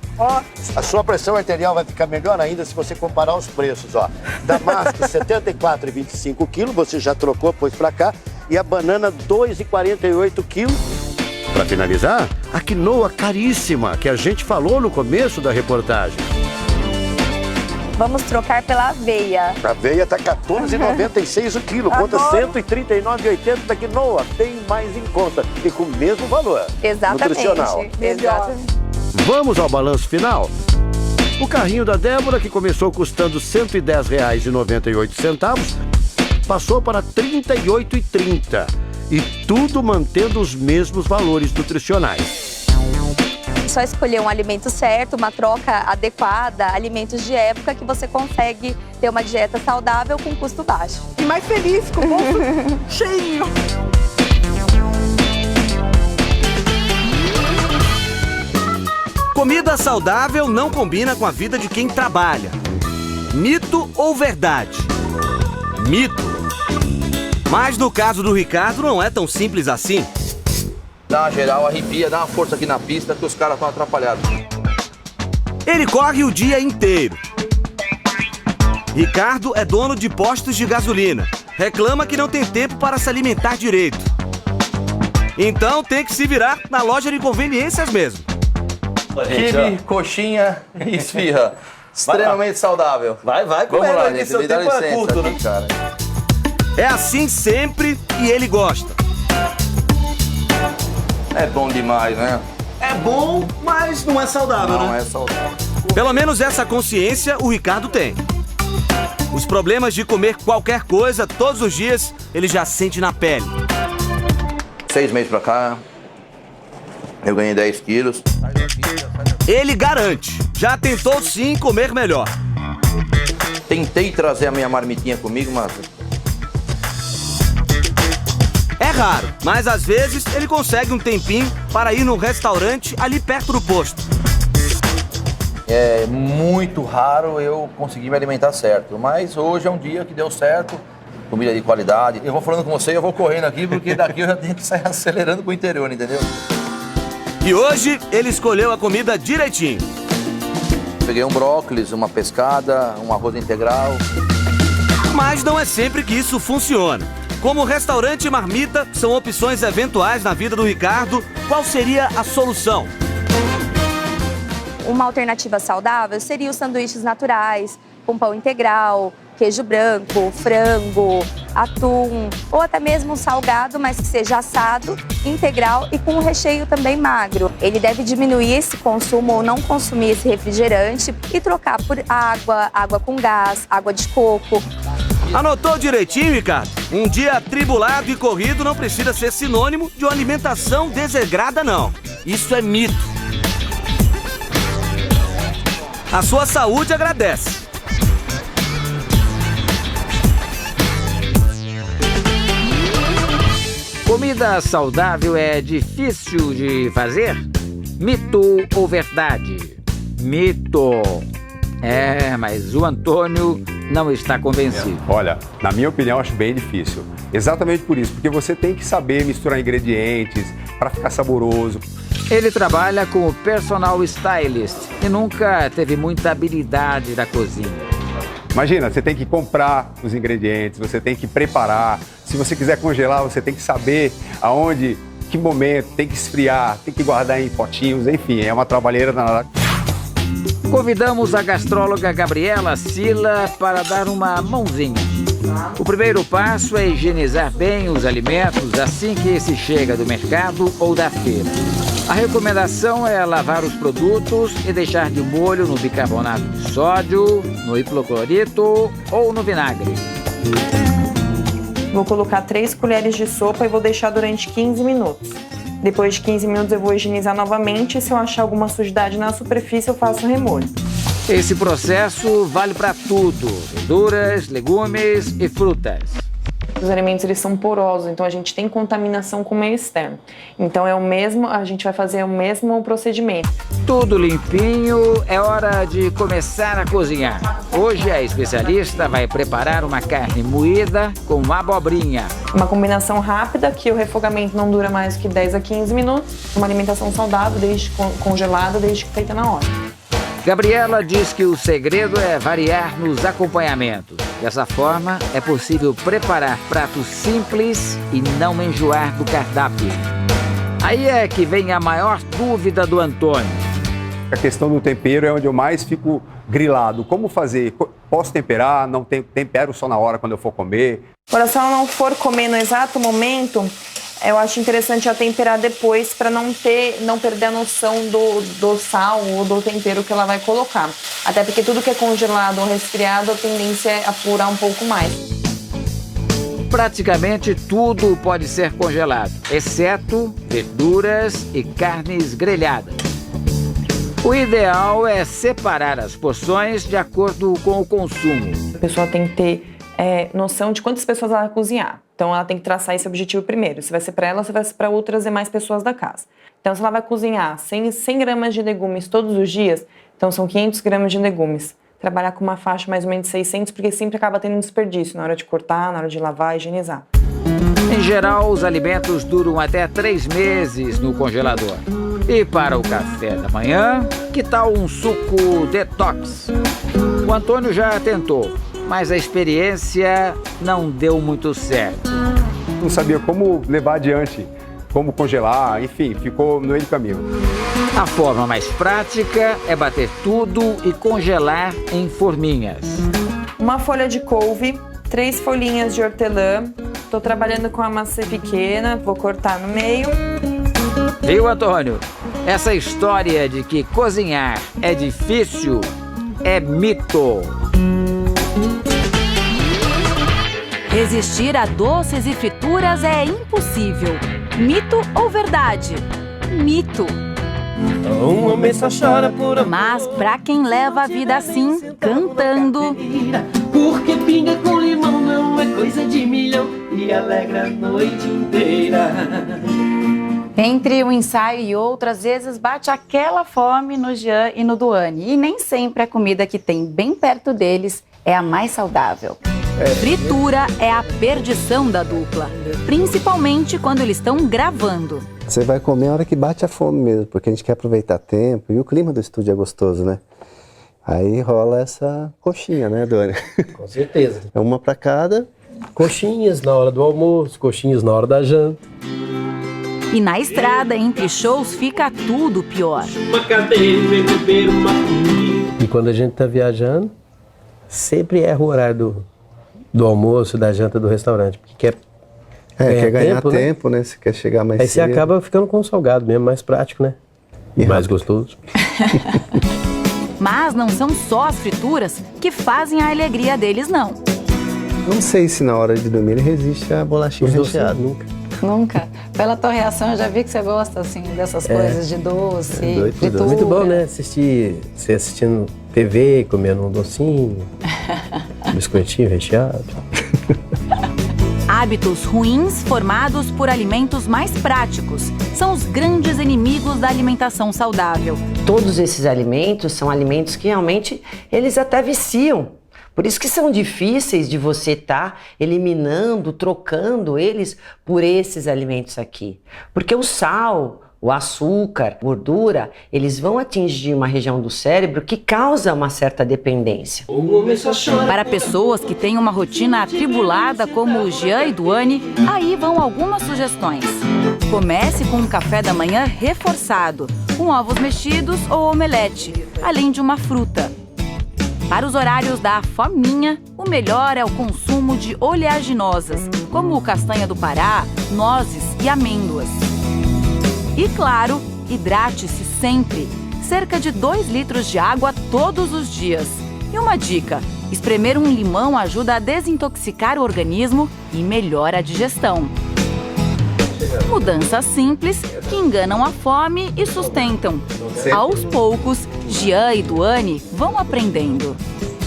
A sua pressão arterial vai ficar melhor ainda se você comparar os preços, ó. Damasco, R$ 74,25 o quilo, você já trocou, pôs pra cá. E a banana, R$ 2,48 quilo. Para finalizar, a quinoa caríssima, que a gente falou no começo da reportagem. Vamos trocar pela aveia. A aveia tá R$ 14,96 o quilo, conta R$ 139,80 da quinoa, bem mais em conta e com o mesmo valor. Exatamente. Nutricional. Exatamente. Vamos ao balanço final? O carrinho da Débora, que começou custando R$ 110,98, passou para R$ 38,30. E tudo mantendo os mesmos valores nutricionais. Só escolher um alimento certo, uma troca adequada, alimentos de época, que você consegue ter uma dieta saudável com custo baixo. E mais feliz, com o bolso cheinho. Comida saudável não combina com a vida de quem trabalha. Mito ou verdade? Mito. Mas no caso do Ricardo não é tão simples assim. Dá uma geral, arrepia, dá uma força aqui na pista que os caras estão atrapalhados. Ele corre o dia inteiro. Ricardo é dono de postos de gasolina. Reclama que não tem tempo para se alimentar direito. Então tem que se virar na loja de conveniências mesmo. Quibe, coxinha e esfirra. Extremamente saudável. Vai Vamos comendo lá, aqui, gente. seu Me dá tempo é licença curto, aqui, né? cara. É assim sempre e ele gosta. É bom demais, né? É bom, mas não é saudável, Não né? é saudável. Pelo menos essa consciência o Ricardo tem. Os problemas de comer qualquer coisa todos os dias, ele já sente na pele. 6 meses pra cá, eu ganhei 10 quilos. Ele garante, já tentou sim comer melhor. Tentei trazer a minha marmitinha comigo, mas... É raro, mas às vezes ele consegue um tempinho para ir num restaurante ali perto do posto. É muito raro eu conseguir me alimentar certo, mas hoje é um dia que deu certo, comida de qualidade. Eu vou falando com você e eu vou correndo aqui, porque daqui eu já tenho que sair acelerando pro interior, entendeu? E hoje ele escolheu a comida direitinho. Peguei um brócolis, uma pescada, um arroz integral. Mas não é sempre que isso funciona. Como restaurante e marmita são opções eventuais na vida do Ricardo, qual seria a solução? uma alternativa saudável seria os sanduíches naturais, com pão integral, queijo branco, frango, atum, ou até mesmo um salgado, mas que seja assado, integral e com um recheio também magro. Ele deve diminuir esse consumo ou não consumir esse refrigerante e trocar por água com gás, água de coco. Anotou direitinho, Ricardo? Um dia atribulado e corrido não precisa ser sinônimo de uma alimentação desregrada, não. Isso é mito. A sua saúde agradece. Comida saudável é difícil de fazer? Mito ou verdade? Mito. Mas o Antônio não está convencido. Olha, na minha opinião, acho bem difícil. Exatamente por isso, porque você tem que saber misturar ingredientes para ficar saboroso. Ele trabalha como personal stylist e nunca teve muita habilidade na cozinha. Imagina, você tem que comprar os ingredientes, você tem que preparar. Se você quiser congelar, você tem que saber aonde, que momento, tem que esfriar, tem que guardar em potinhos, enfim, é uma trabalheira danada. Convidamos a gastróloga Gabriela Sila para dar uma mãozinha. O primeiro passo é higienizar bem os alimentos assim que se chega do mercado ou da feira. A recomendação é lavar os produtos e deixar de molho no bicarbonato de sódio, no hipoclorito ou no vinagre. Vou colocar 3 colheres de sopa e vou deixar durante 15 minutos. Depois de 15 minutos eu vou higienizar novamente e se eu achar alguma sujidade na superfície eu faço o remolho. Esse processo vale para tudo, verduras, legumes e frutas. Os alimentos eles são porosos, então a gente tem contaminação com o meio externo. Então a gente vai fazer o mesmo procedimento. Tudo limpinho, é hora de começar a cozinhar. Hoje a especialista vai preparar uma carne moída com abobrinha. Uma combinação rápida, que o refogamento não dura mais que 10 a 15 minutos. Uma alimentação saudável, desde congelada, desde que feita na hora. Gabriela diz que o segredo é variar nos acompanhamentos. Dessa forma, é possível preparar pratos simples e não enjoar do cardápio. Aí é que vem a maior dúvida do Antônio. A questão do tempero é onde eu mais fico grilado. Como fazer? Posso temperar? Não tempero só na hora quando eu for comer? Agora, se ela não for comer no exato momento, eu acho interessante ela temperar depois para não perder a noção do sal ou do tempero que ela vai colocar. Até porque tudo que é congelado ou resfriado, a tendência é apurar um pouco mais. Praticamente tudo pode ser congelado, exceto verduras e carnes grelhadas. O ideal é separar as porções de acordo com o consumo. A pessoa tem que ter noção de quantas pessoas ela vai cozinhar. Então ela tem que traçar esse objetivo primeiro. Se vai ser para ela, se vai ser para outras demais pessoas da casa. Então se ela vai cozinhar 100 gramas de legumes todos os dias, então são 500 gramas de legumes. Trabalhar com uma faixa mais ou menos de 600, porque sempre acaba tendo um desperdício na hora de cortar, na hora de lavar e higienizar. Em geral, os alimentos duram até 3 meses no congelador. E para o café da manhã, que tal um suco detox? O Antônio já tentou, mas a experiência não deu muito certo. Não sabia como levar adiante, como congelar, enfim, ficou no meio do caminho. A forma mais prática é bater tudo e congelar em forminhas. Uma folha de couve, 3 folhinhas de hortelã. Estou trabalhando com a maçã pequena, vou cortar no meio. Viu, Antônio? Essa história de que cozinhar é difícil é mito. Resistir a doces e frituras é impossível. Mito ou verdade? Mito. Um homem só chora por amor. Mas pra quem leva a vida assim, cantando. Porque pinga com limão não é coisa de milhão e alegra a noite inteira. Entre um ensaio e outro, às vezes bate aquela fome no Jean e no Duane. E nem sempre a comida que tem bem perto deles é a mais saudável. Fritura é a perdição da dupla, principalmente quando eles estão gravando. Você vai comer a hora que bate a fome mesmo, porque a gente quer aproveitar tempo e o clima do estúdio é gostoso, né? Aí rola essa coxinha, né, Doni? Com certeza. É uma para cada. Coxinhas na hora do almoço, coxinhas na hora da janta. E na estrada, entre shows, fica tudo pior. Uma cadeira e beber uma comida. E quando a gente tá viajando, sempre erra o horário do almoço, da janta do restaurante. Porque quer ganhar tempo, tempo, né? Você quer chegar mais Aí cedo. você acaba ficando com o salgado mesmo, mais prático, né? E mais gostoso. Mas não são só as frituras que fazem a alegria deles, não. Não sei se na hora de dormir ele resiste à bolachinha recheada. Nunca. Nunca. Pela tua reação, eu já vi que você gosta, assim, dessas coisas de doce, fritura. Muito bom, né? Você assistindo TV, comendo um docinho, um biscoitinho recheado. Hábitos ruins formados por alimentos mais práticos são os grandes inimigos da alimentação saudável. Todos esses alimentos são alimentos que realmente eles até viciam. Por isso que são difíceis de você estar eliminando, trocando eles por esses alimentos aqui. Porque o sal, o açúcar, a gordura, eles vão atingir uma região do cérebro que causa uma certa dependência. Para pessoas que têm uma rotina atribulada como o Jean e Duane, aí vão algumas sugestões. Comece com um café da manhã reforçado, com ovos mexidos ou omelete, além de uma fruta. Para os horários da fominha, o melhor é o consumo de oleaginosas, como castanha do Pará, nozes e amêndoas. E claro, hidrate-se sempre. Cerca de 2 litros de água todos os dias. E uma dica, espremer um limão ajuda a desintoxicar o organismo e melhora a digestão. Mudanças simples que enganam a fome e sustentam. Aos poucos, Jean e Duane vão aprendendo.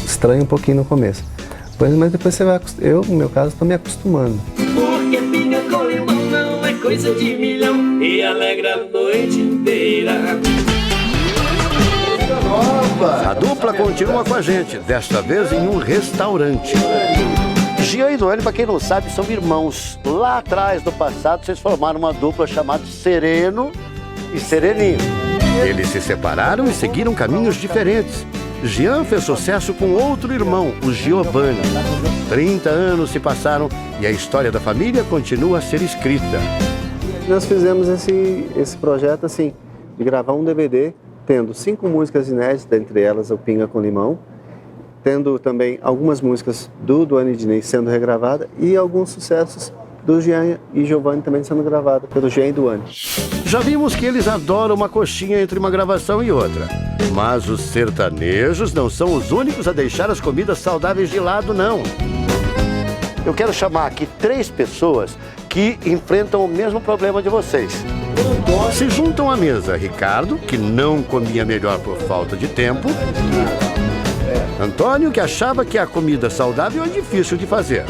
Estranha um pouquinho no começo. Mas depois você vai... Eu, no meu caso, estou me acostumando. Porque pinga com limão não é coisa de milhão e alegra a noite inteira. A dupla continua com a gente, desta vez em um restaurante. Jean e Duane, para quem não sabe, são irmãos. Lá atrás, no passado, vocês formaram uma dupla chamada Sereno e Sereninho. Eles se separaram e seguiram caminhos diferentes. Jean fez sucesso com outro irmão, o Giovanni. 30 anos se passaram e a história da família continua a ser escrita. Nós fizemos esse projeto assim, de gravar um DVD, tendo 5 músicas inéditas, entre elas o Pinga com Limão, tendo também algumas músicas do Duane e Diniz sendo regravadas e alguns sucessos do Jean e Giovanni também sendo gravados pelo Jean e Duane. Já vimos que eles adoram uma coxinha entre uma gravação e outra. Mas os sertanejos não são os únicos a deixar as comidas saudáveis de lado, não. Eu quero chamar aqui 3 pessoas que enfrentam o mesmo problema de vocês. Se juntam à mesa Ricardo, que não comia melhor por falta de tempo. Antônio, que achava que a comida saudável é difícil de fazer.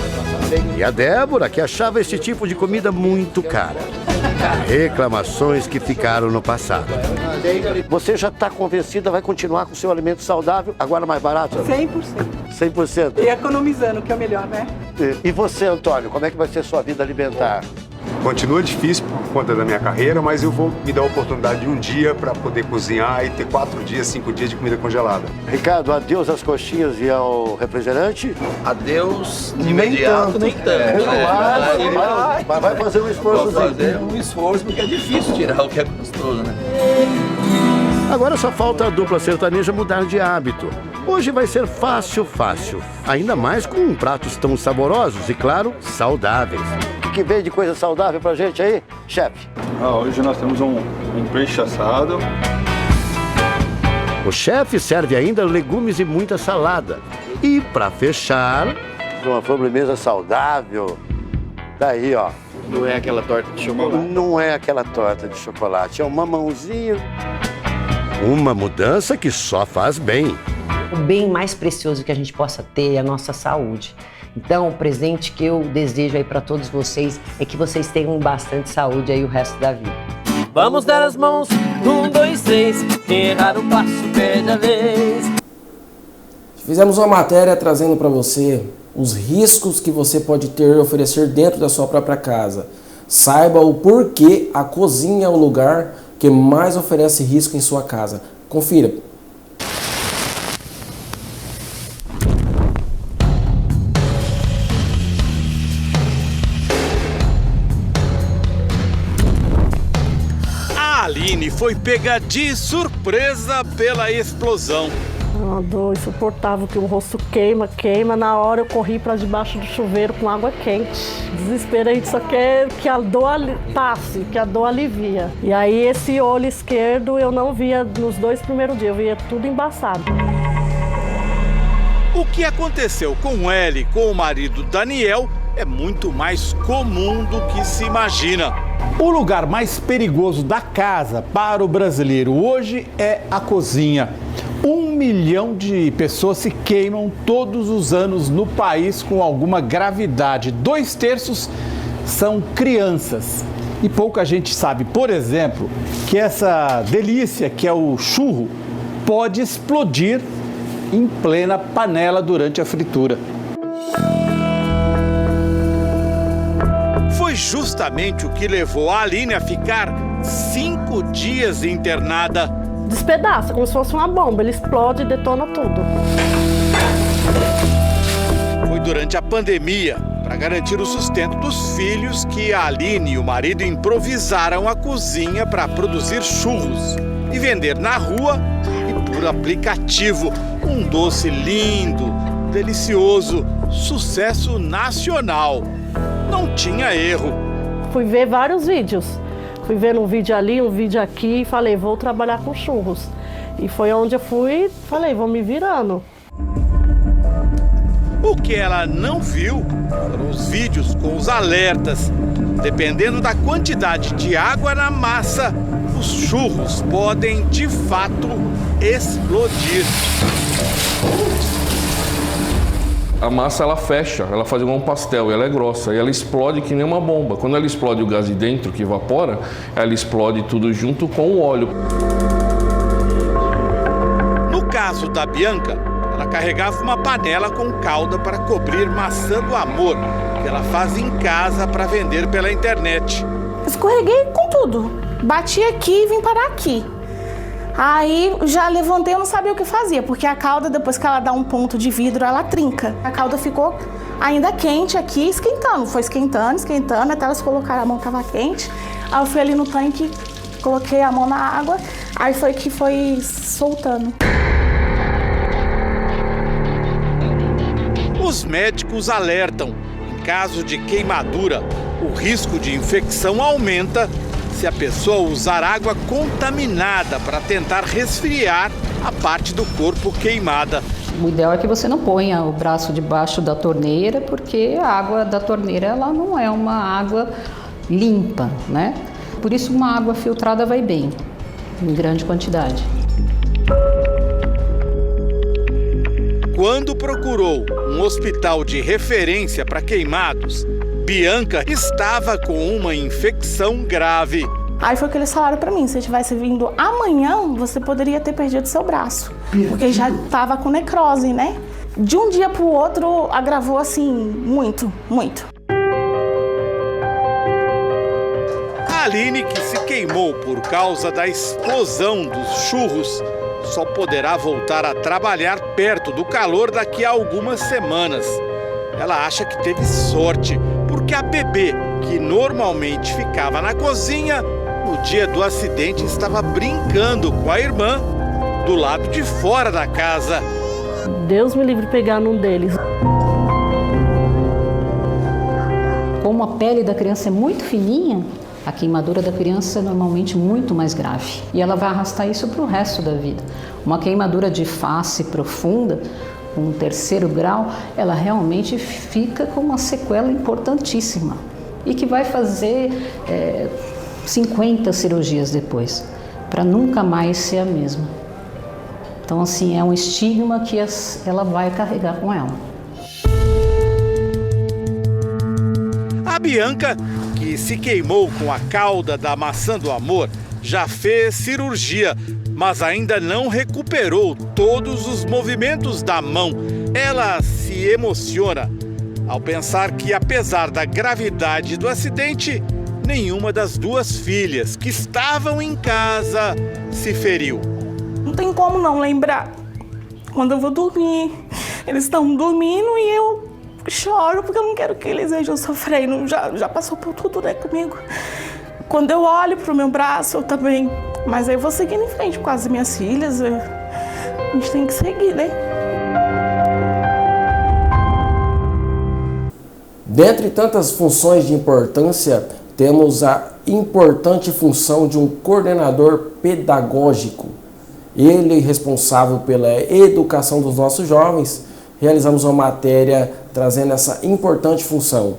E a Débora, que achava esse tipo de comida muito cara. Reclamações que ficaram no passado. Você já está convencida, vai continuar com o seu alimento saudável, agora mais barato? 100%. 100%? E economizando, que é o melhor, né? E você, Antônio, como é que vai ser sua vida alimentar? Continua difícil por conta da minha carreira, mas eu vou me dar a oportunidade de um dia para poder cozinhar e ter 4 dias, 5 dias de comida congelada. Ricardo, adeus às coxinhas e ao refrigerante? Adeus de imediato, nem tanto. Mas vai fazer um esforço. Vou fazer um esforço, porque é difícil tirar o que é gostoso, né? Agora só falta a dupla sertaneja mudar de hábito. Hoje vai ser fácil, ainda mais com pratos tão saborosos e, claro, saudáveis. O que veio de coisa saudável pra gente aí, chefe? Hoje nós temos um peixe assado. O chefe serve ainda legumes e muita salada. E pra fechar, uma sobremesa saudável. Daí, ó. Não é aquela torta de chocolate. Não é aquela torta de chocolate, é um mamãozinho. Uma mudança que só faz bem. O bem mais precioso que a gente possa ter é a nossa saúde. Então, o presente que eu desejo aí para todos vocês é que vocês tenham bastante saúde aí o resto da vida. Vamos dar as mãos, 1, 2, 3, quem errar o passo perde a vez. Fizemos uma matéria trazendo para você os riscos que você pode ter e oferecer dentro da sua própria casa. Saiba o porquê a cozinha é o lugar que mais oferece risco em sua casa. Confira. Aline foi pega de surpresa pela explosão. Uma dor insuportável, que o rosto queima. Na hora eu corri para debaixo do chuveiro com água quente. Desespero, a gente só quer que a dor passe, que a dor alivia. E aí esse olho esquerdo eu não via nos 2 primeiros dias, eu via tudo embaçado. O que aconteceu com ela e com o marido Daniel é muito mais comum do que se imagina. O lugar mais perigoso da casa para o brasileiro hoje é a cozinha. 1 milhão de pessoas se queimam todos os anos no país com alguma gravidade. 2/3 são crianças. E pouca gente sabe, por exemplo, que essa delícia que é o churro pode explodir em plena panela durante a fritura. Foi justamente o que levou a Aline a ficar 5 dias internada. Despedaça, como se fosse uma bomba, ele explode e detona tudo. Foi durante a pandemia, para garantir o sustento dos filhos, que a Aline e o marido improvisaram a cozinha para produzir churros e vender na rua e por aplicativo. Um doce lindo, delicioso, sucesso nacional. Não tinha erro. Fui ver vários vídeos. Fui vendo um vídeo ali, um vídeo aqui e falei, vou trabalhar com churros. E foi onde eu fui, falei, vou me virando. O que ela não viu foram os vídeos com os alertas. Dependendo da quantidade de água na massa, os churros podem, de fato, explodir. A massa ela fecha, ela faz igual um pastel, e ela é grossa, e ela explode que nem uma bomba. Quando ela explode o gás de dentro, que evapora, ela explode tudo junto com o óleo. No caso da Bianca, ela carregava uma panela com calda para cobrir maçã do amor, que ela faz em casa para vender pela internet. Escorreguei com tudo, bati aqui e vim parar aqui. Aí já levantei, eu não sabia o que fazia, porque a calda, depois que ela dá um ponto de vidro, ela trinca. A calda ficou ainda quente aqui, esquentando. Foi esquentando, até elas colocaram a mão, tava quente. Aí eu fui ali no tanque, coloquei a mão na água, aí foi que foi soltando. Os médicos alertam, em caso de queimadura, o risco de infecção aumenta se a pessoa usar água contaminada para tentar resfriar a parte do corpo queimada. O ideal é que você não ponha o braço debaixo da torneira, porque a água da torneira ela não é uma água limpa, né? Por isso uma água filtrada vai bem, em grande quantidade. Quando procurou um hospital de referência para queimados, Bianca estava com uma infecção grave. Aí foi o que eles falaram pra mim, se eu tivesse vindo amanhã, você poderia ter perdido seu braço. Porque já tava com necrose, né? De um dia pro outro, agravou assim, muito, muito. A Aline, que se queimou por causa da explosão dos churros, só poderá voltar a trabalhar perto do calor daqui a algumas semanas. Ela acha que teve sorte, porque a bebê, que normalmente ficava na cozinha, no dia do acidente estava brincando com a irmã do lado de fora da casa. Deus me livre de pegar num deles. Como a pele da criança é muito fininha, a queimadura da criança é normalmente muito mais grave. E ela vai arrastar isso para o resto da vida. Uma queimadura de face profunda, um 3º grau, ela realmente fica com uma sequela importantíssima e que vai fazer 50 cirurgias depois, para nunca mais ser a mesma. Então, assim, é um estigma que ela vai carregar com ela. A Bianca, que se queimou com a calda da maçã do amor, já fez cirurgia, mas ainda não recuperou todos os movimentos da mão. Ela se emociona ao pensar que, apesar da gravidade do acidente, nenhuma das 2 filhas que estavam em casa se feriu. Não tem como não lembrar. Quando eu vou dormir, eles estão dormindo e eu choro porque eu não quero que eles vejam sofrendo. Já passou por tudo, né, comigo. Quando eu olho pro meu braço, eu também Mas aí eu vou seguindo em frente com as minhas filhas. A gente tem que seguir, né? Dentre tantas funções de importância, temos a importante função de um coordenador pedagógico. Ele é responsável pela educação dos nossos jovens. Realizamos uma matéria trazendo essa importante função.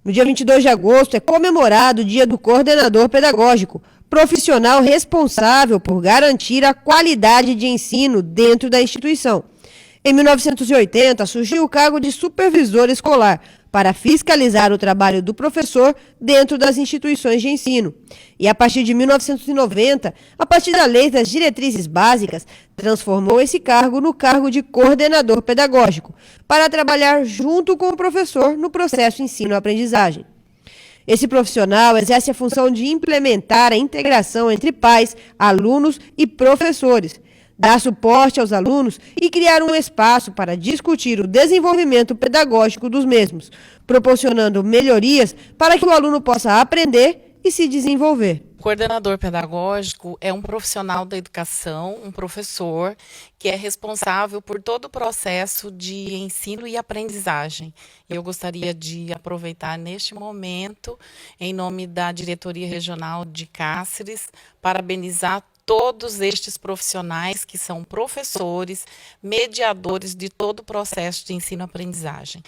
No dia 22 de agosto é comemorado o Dia do Coordenador Pedagógico, profissional responsável por garantir a qualidade de ensino dentro da instituição. Em 1980, surgiu o cargo de supervisor escolar para fiscalizar o trabalho do professor dentro das instituições de ensino. E a partir de 1990, a partir da Lei das Diretrizes Básicas, transformou esse cargo no cargo de coordenador pedagógico, para trabalhar junto com o professor no processo ensino-aprendizagem. Esse profissional exerce a função de implementar a integração entre pais, alunos e professores, dar suporte aos alunos e criar um espaço para discutir o desenvolvimento pedagógico dos mesmos, proporcionando melhorias para que o aluno possa aprender e se desenvolver. O coordenador pedagógico é um profissional da educação, um professor que é responsável por todo o processo de ensino e aprendizagem. Eu gostaria de aproveitar neste momento, em nome da Diretoria Regional de Cáceres, parabenizar todos estes profissionais que são professores, mediadores de todo o processo de ensino-aprendizagem.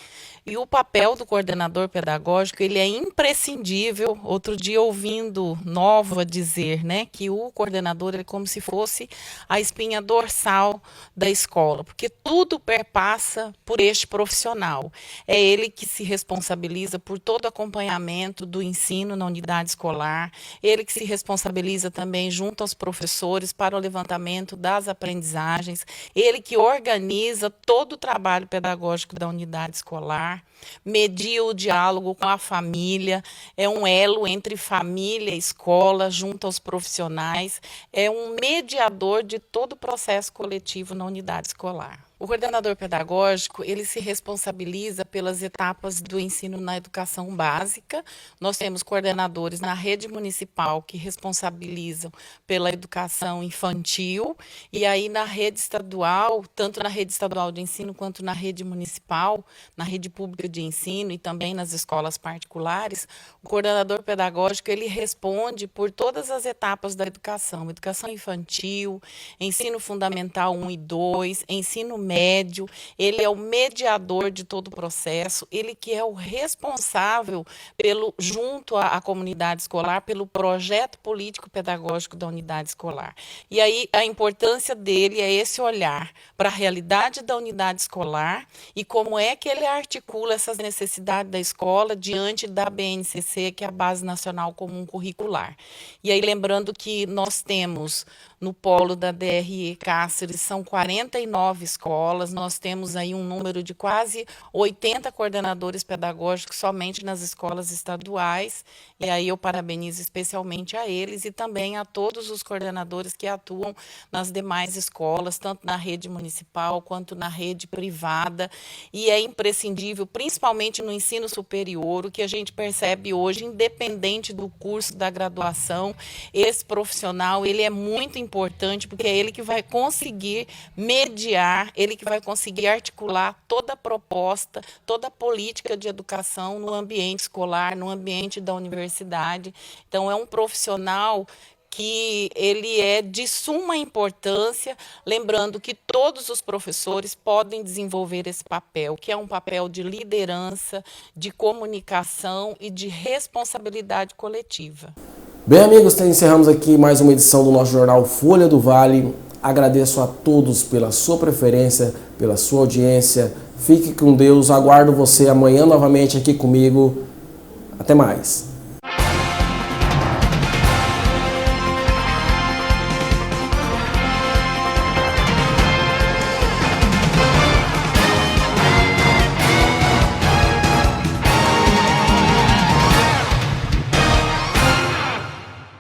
E o papel do coordenador pedagógico, ele é imprescindível. Outro dia, ouvindo Nova dizer, né, que o coordenador é como se fosse a espinha dorsal da escola, porque tudo perpassa por este profissional. É ele que se responsabiliza por todo o acompanhamento do ensino na unidade escolar, ele que se responsabiliza também junto aos professores para o levantamento das aprendizagens, ele que organiza todo o trabalho pedagógico da unidade escolar, media o diálogo com a família, é um elo entre família e escola, junto aos profissionais, é um mediador de todo o processo coletivo na unidade escolar. O coordenador pedagógico, ele se responsabiliza pelas etapas do ensino na educação básica. Nós temos coordenadores na rede municipal que responsabilizam pela educação infantil, e aí na rede estadual, tanto na rede estadual de ensino quanto na rede municipal, na rede pública de ensino e também nas escolas particulares, o coordenador pedagógico, ele responde por todas as etapas da educação infantil, ensino fundamental 1 e 2, ensino médio, ele é o mediador de todo o processo, ele que é o responsável junto à comunidade escolar, pelo projeto político-pedagógico da unidade escolar. E aí a importância dele é esse olhar para a realidade da unidade escolar e como é que ele articula essas necessidades da escola diante da BNCC, que é a Base Nacional Comum Curricular. E aí lembrando que nós temos no polo da DRE Cáceres, são 49 escolas, nós temos aí um número de quase 80 coordenadores pedagógicos somente nas escolas estaduais, e aí eu parabenizo especialmente a eles e também a todos os coordenadores que atuam nas demais escolas, tanto na rede municipal quanto na rede privada, e é imprescindível, principalmente no ensino superior, o que a gente percebe hoje, independente do curso da graduação, esse profissional, ele é muito importante, porque é ele que vai conseguir mediar, ele que vai conseguir articular toda a proposta, toda a política de educação no ambiente escolar, no ambiente da universidade. Então, é um profissional que ele é de suma importância, lembrando que todos os professores podem desenvolver esse papel, que é um papel de liderança, de comunicação e de responsabilidade coletiva. Bem, amigos, encerramos aqui mais uma edição do nosso jornal Folha do Vale. Agradeço a todos pela sua preferência, pela sua audiência. Fique com Deus, aguardo você amanhã novamente aqui comigo. Até mais.